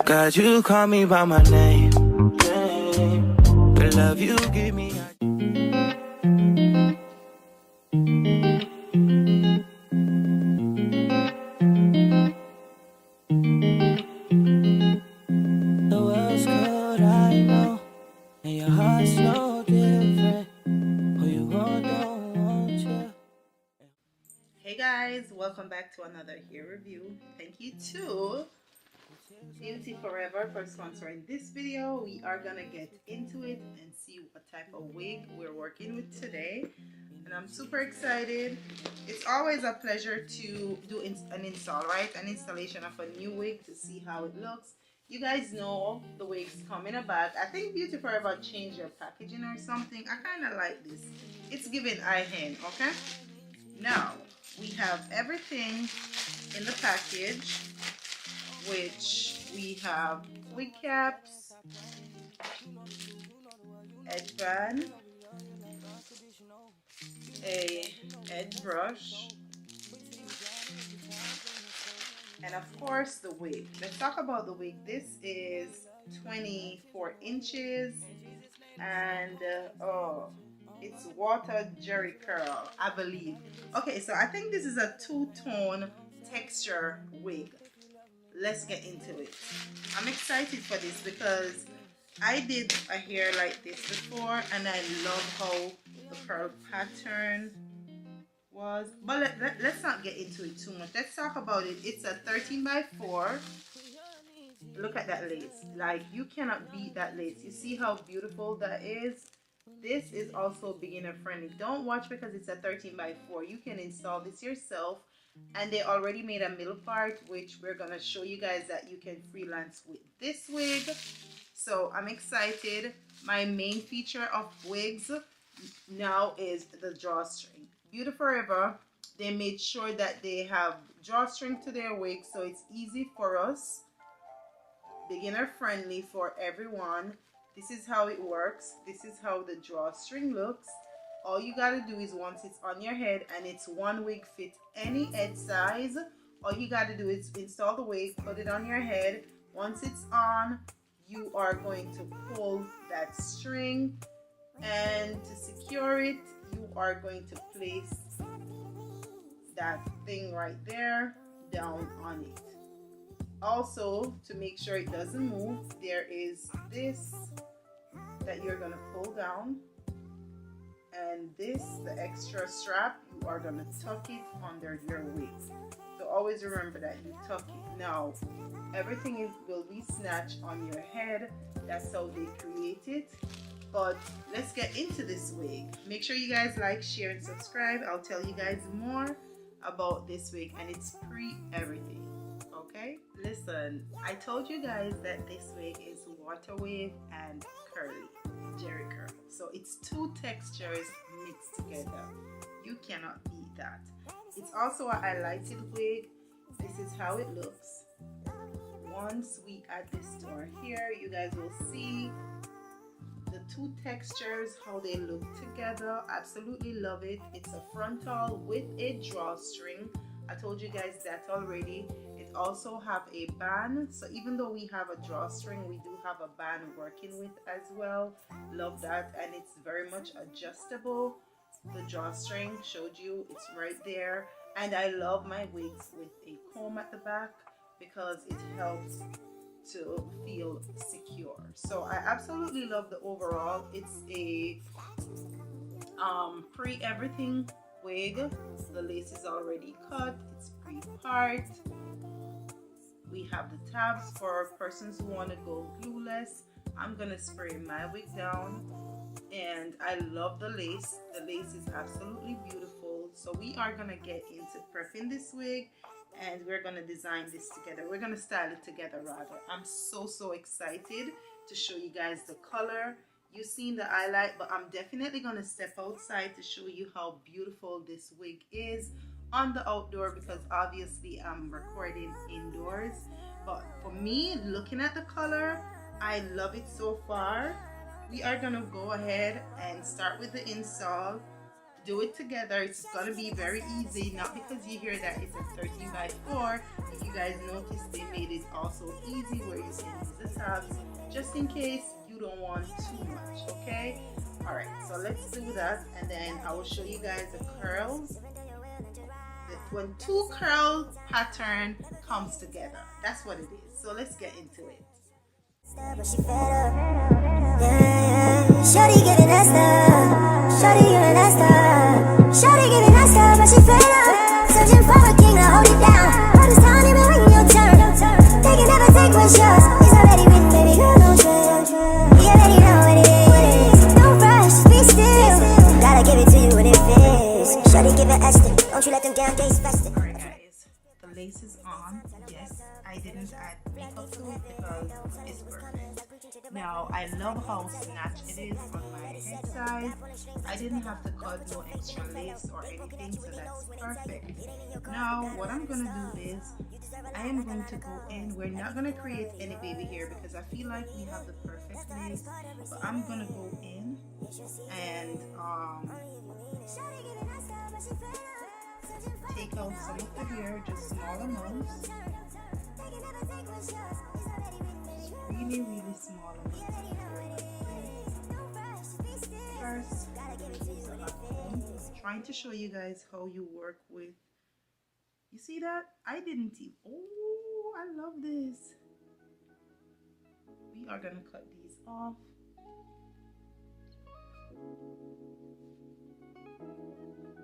God, you call me by my name. The love you give me. Who else could I know? And your heart's no different. Who you want, don't want you. Hey guys, welcome back to another hair review. Thank you to Beauty Forever for sponsoring this video. We are gonna get into it and see what type of wig we're working with today. And I'm super excited. It's always a pleasure to do an install, right? An installation of a new wig to see how it looks. You guys know the wigs come in a bag. I think Beauty Forever changed their packaging or something. I kind of like this. It's giving eye hand, okay? Now, we have everything in the package, which we have wig caps, edge band, a edge brush, and of course the wig. Let's talk about the wig. This is 24 inches and it's water jerry curl, I believe. Okay, so I think this is a two-tone texture wig. Let's get into it. I'm excited for this because I did a hair like this before and I love how the curl pattern was. But let's not get into it too much. Let's talk about it. It's a 13x4. Look at that lace. Like, you cannot beat that lace. You see how beautiful that is? This is also beginner friendly. Don't watch because it's a 13x4. You can install this yourself, and they already made a middle part, which we're gonna show you guys that you can freelance with this wig. So I'm excited. My main feature of wigs now is the drawstring. Beauty Forever, they made sure that they have drawstring to their wigs, so it's easy for us, beginner friendly for everyone. This is how it works. This is how the drawstring looks. All you gotta do is, once it's on your head and it's one wig fit any head size, all you gotta do is install the wig, put it on your head. Once it's on, you are going to pull that string, and to secure it, you are going to place that thing right there down on it. Also, to make sure it doesn't move, there is this that you're gonna pull down, and this, the extra strap, you are gonna tuck it under your wig. So always remember that you tuck it. Now, everything will be snatched on your head. That's how they create it. But let's get into this wig. Make sure you guys like, share, and subscribe. I'll tell you guys more about this wig, and it's pre-everything. Okay, listen, I told you guys that this wig is water wave and curly, jerry curl. So it's two textures mixed together. You cannot beat that. It's also a highlighted wig. This is how it looks. Once we add this to our hair, you guys will see the two textures, how they look together. Absolutely love it. It's a frontal with a drawstring. I told you guys that already. It also have a band, so even though we have a drawstring, we do have a band working with as well. Love that. And it's very much adjustable. The drawstring showed you, it's right there. And I love my wigs with a comb at the back because it helps to feel secure. So I absolutely love the overall. It's a pre-everything wig. The lace is already cut. It's pre-part. We have the tabs for persons who want to go glueless. I'm gonna spray my wig down, and I love the lace. The lace is absolutely beautiful. So we are gonna get into prepping this wig, and we're gonna design this together. We're gonna style it together rather. I'm so excited to show you guys the color. You've seen the highlight, but I'm definitely gonna step outside to show you how beautiful this wig is on the outdoor, because obviously I'm recording indoors. But for me, looking at the color, I love it so far. We are gonna go ahead and start with the install. do it together. It's gonna be very easy, not because you hear that it's a 13 by 4. If you guys notice, they made it also easy where you can use the tabs just in case you don't want too much. Okay, all right, so let's do that, and then I will show you guys the curls. When two curl pattern comes together, that's what it is. So let's get into it. Shawty giving us stuff. Shawty giving us stuff. Shawty giving us stuff, but she fed up. Searching for a king to hold it down. All this time you been waiting your turn. Take it, never take what's yours. It's already written, baby girl, don't trip. You already know what it is. Don't rush, be still. Gotta give it to you when it fits. Shawty giving extra. Don't you let them down days fester. Alright guys, the lace is on. Yes, I didn't add makeup to it because it's perfect. Now, I love how snatched it is on my head size. I didn't have to cut no extra lace or anything, so that's perfect. Now, what I'm going to do is, I am going to go in. We're not going to create any baby hair because I feel like we have the perfect lace. But I'm going to go in and take out some of the hair, just small amounts. Really, really small amounts. First, I'm going to use a hot comb. Trying to show you guys how you work with. You see that? I didn't even. Oh, I love this. We are going to cut these off.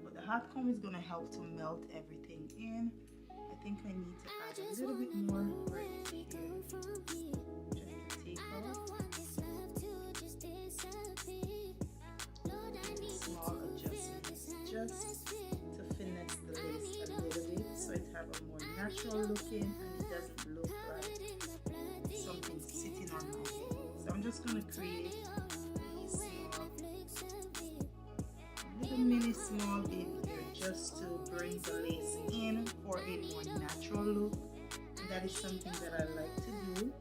But the hot comb is going to help to melt everything in. I think I need to add a little bit more right here. Just to take out. Small adjustments just to finesse the lace a little bit so it have a more natural looking and it doesn't look like something sitting on my head. So I'm just going to create these small, little mini small baby hair just to bring the lace in for a more natural look. And that is something that I like to do.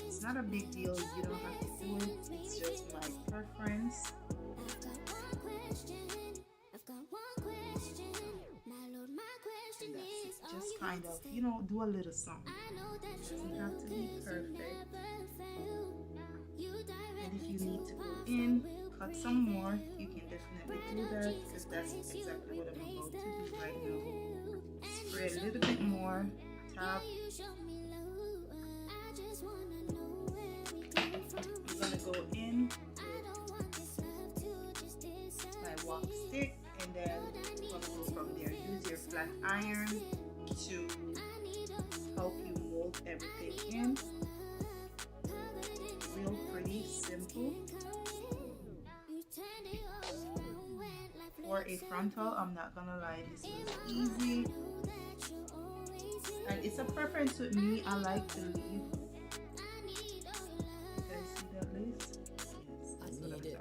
It's not a big deal, you don't have to do it, it's just my preference. And that's it. Just kind of, you know, do a little something. It doesn't have to be perfect. And if you need to go in, cut some more, you can definitely do that because that's exactly what I'm about to do right now. Spray a little bit more, tap. I'm gonna go in with my wax stick and then I'm gonna go from there. Use your flat iron to help you mold everything in. Real pretty, simple. For a frontal, I'm not gonna lie, this was easy. And it's a preference with me, I like to leave. You guys see that lace? Yes, that's what I'm talking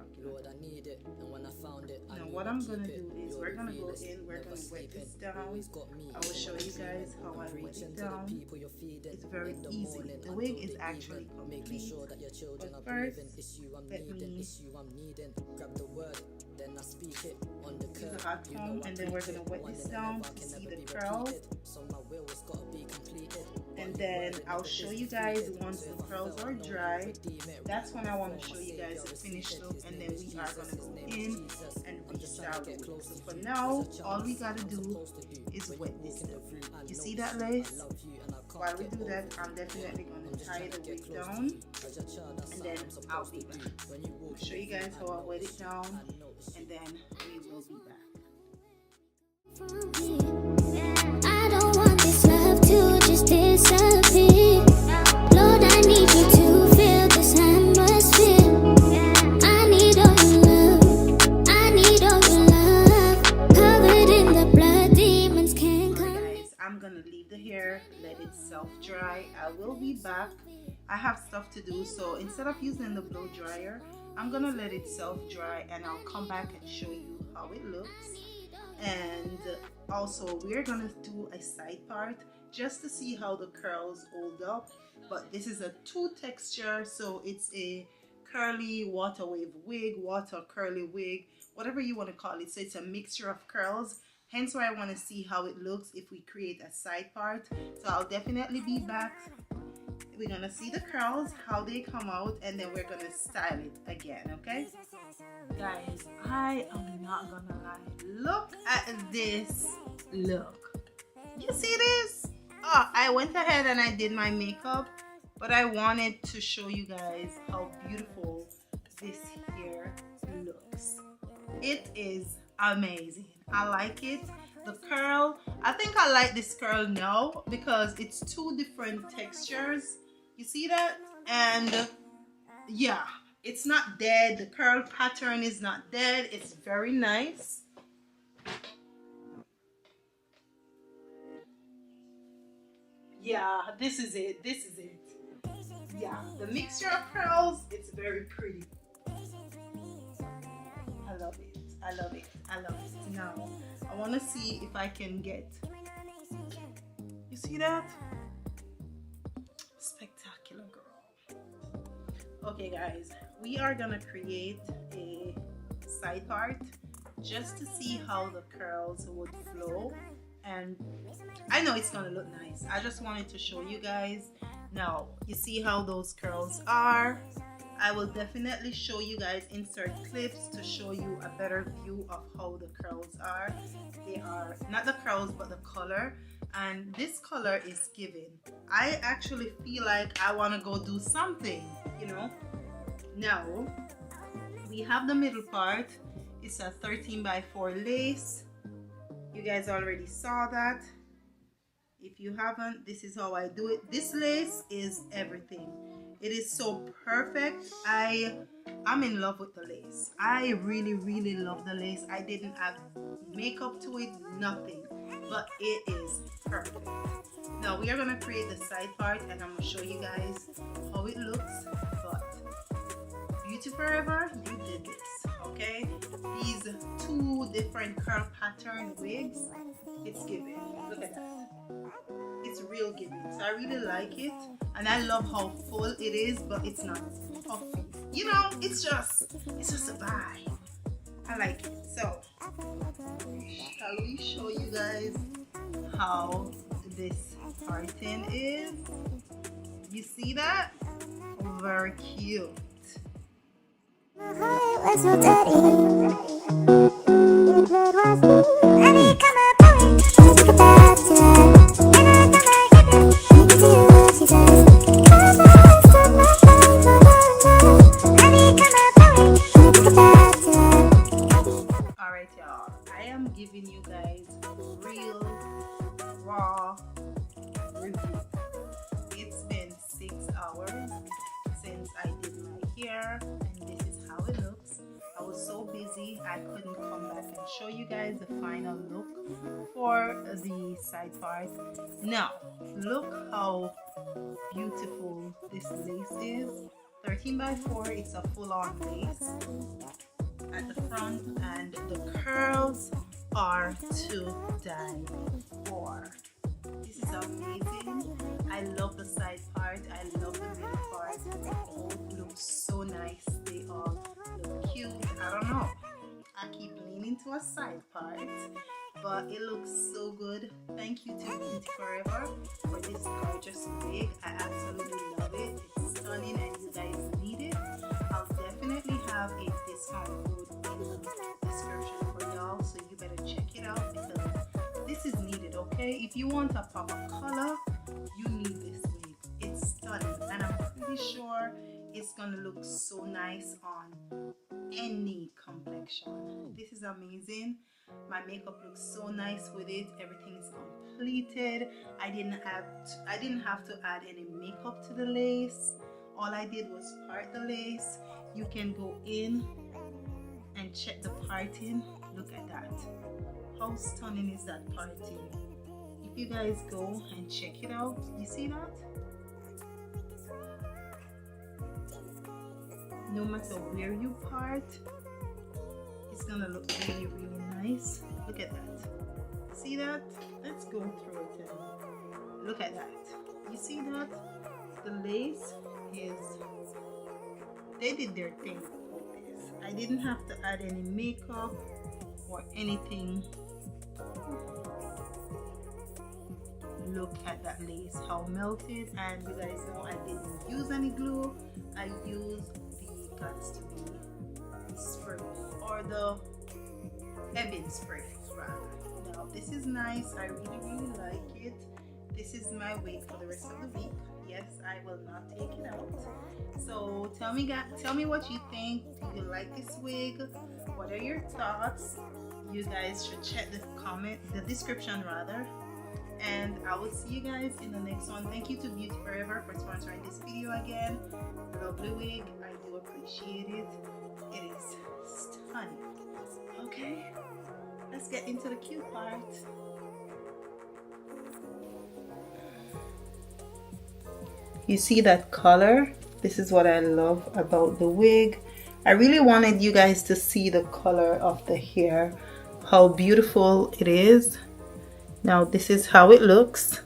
about. Now what I'm gonna do is we're gonna go in, we're gonna wet this down. I will show you guys how I wet it down. It's very easy. The wig is actually complete. But first, let me use a hot comb and then we're gonna wet this down to see the curls. And then I'll show you guys once the curls are dry. That's when I want to show you guys the finished look, and then we are going to go in and restyle the wig. So for now, all we got to do is wet this down. You see that lace? While we do that, I'm definitely going to tie the wig down and then I'll be back. I'll show you guys how I wet it down and then we will be back. I don't want this love to just disappear. Lord, I need you to feel this atmosphere. I need all your love. I need all your love. Covered in the blood, demons can't come. Alright guys, I'm gonna leave the hair, let it self-dry. I will be back. I have stuff to do, so instead of using the blow dryer, I'm gonna let it self-dry and I'll come back and show you how it looks. And also we're gonna do a side part just to see how the curls hold up. But this is a two texture, so it's a curly water wave wig, water curly wig, whatever you want to call it. So it's a mixture of curls, hence why I want to see how it looks if we create a side part. So I'll definitely be back. We're gonna see the curls, how they come out, and then we're gonna style it again. Okay guys, I am not gonna lie, look at this look. You see this? Oh, I went ahead and I did my makeup, but I wanted to show you guys how beautiful this hair looks. It is amazing. I like it. The curl, I think I like this curl now because it's two different textures. You see that? And yeah, it's not dead. The curl pattern is not dead. It's very nice. Yeah, this is it. This is it. Yeah, the mixture of curls, it's very pretty. I love it. I love it. I love it. Now, I want to see if I can get, you see that? Spectacular, girl. Okay guys, we are gonna create a side part just to see how the curls would flow, and I know it's gonna look nice. I just wanted to show you guys. Now you see how those curls are. I will definitely show you guys, insert clips to show you a better view of how the curls are. They are not the curls but the color, and this color is giving. I actually feel like I want to go do something, you know. Now we have the middle part. It's a 13x4 lace. You guys already saw that. If you haven't, this is how I do it. This lace is everything. It is so perfect. I'm in love with the lace. I really love the lace. I didn't add makeup to it, nothing, but it is perfect. Now we are gonna create the side part, and I'm gonna show you guys how it looks. But Beautyforever, you did this, okay? These two different curl pattern wigs, it's giving. Look at that. It's real giving. So I really like it, and I love how full it is, but it's not puffy. You know, it's just a vibe. I like it. So shall we show you guys how this parting is? You see that? Very cute. Alright y'all, I am giving you guys a real raw review. It's been 6 hours since I did my hair, and this is how it looks. I was so busy I couldn't come back and show you guys the final look for the side part. Now look how beautiful this lace is. 13x4, it's a full-on lace at the front, and the curls are to die for. This is amazing. I love the side part. I love the middle part. They all look so nice. They all look cute. I don't know. I keep leaning to a side part, but it looks so good. Thank you to Beautyforever for this gorgeous wig. I absolutely love it. It's stunning, and you guys need it. I'll definitely have a discount code in the description for y'all, so you better check it out because this is needed. Okay, if you want a pop of color, you need this wig. It's stunning, and I'm pretty sure it's gonna look so nice on any complexion. This is amazing. My makeup looks so nice with it. Everything is completed. I didn't have to add any makeup to the lace. All I did was part the lace. You can go in and check the parting. Look at that. How stunning is that parting? If you guys go and check it out, you see that? No matter where you part, it's gonna look really nice. Look at that. See that? Let's go through it and look at that. You see that? The lace is they did their thing with this. I didn't have to add any makeup or anything. Look at that lace, how melted. And you guys know I didn't use any glue. I used the Gots to Be spray, or the ebony spray rather. Now this is nice. I really like it. This is my wig for the rest of the week. Yes, I will not take it out. So tell me what you think. Do you like this wig? What are your thoughts? You guys should check the description rather. And I will see you guys in the next one. Thank you to Beautyforever for sponsoring this video again. Lovely wig. I do appreciate it. It is stunning. Okay, let's get into the cute part. You see that color? This is what I love about the wig. I really wanted you guys to see the color of the hair, how beautiful it is. Now this is how it looks.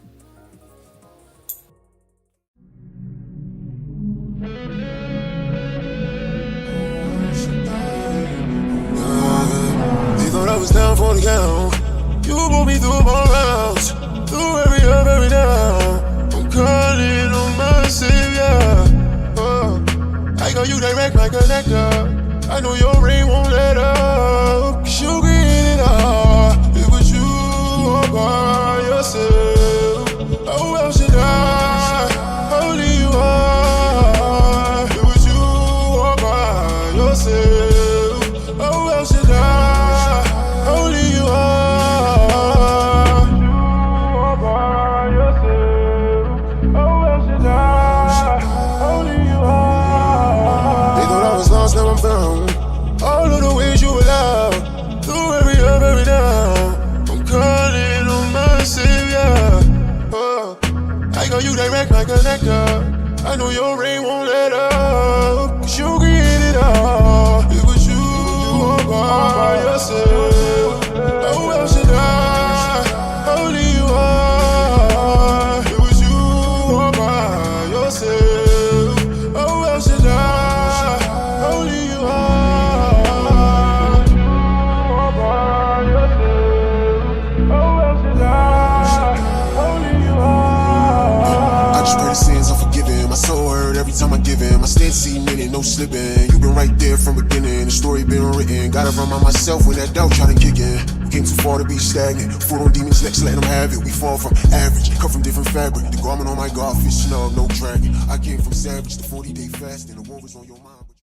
You thought I was down for the count. You pulled me through all rounds, through every up, every down. I'm calling on my savior. I got you direct my connector. I know your ring won't let up. 'Cause you get it all. It was you all by yourself. Oh, else should I? Only you are. It was you all by yourself. Oh, else should I? Only you are. You all by yourself. Oh, else should I? Only you are. They thought I was lost, now I'm found. All of the ways you allowed, through every up, every down. I'm calling on my savior. I got you direct my connector. I know your ring won't let up. 'Cause you get it all. It was you all by yourself. Oh, else should I? Only you are. It was you all by yourself. Oh, else should I? Only you are. You all by yourself. Oh, else should I? Only you are. I just pray the sins I'm forgiven. My soul hurt every time I give in. My stance cemented, no slipping. You been right there from beginning. The story been written. Gotta run by myself when that doubt try to kick in. We came too far to be stagnant. Foot on demons' necks, let them have it. We fall from average, cut from different fabric. The garment on my God, fish snug, no dragging. I came from savage to 40-day fasting. The war was on your mind.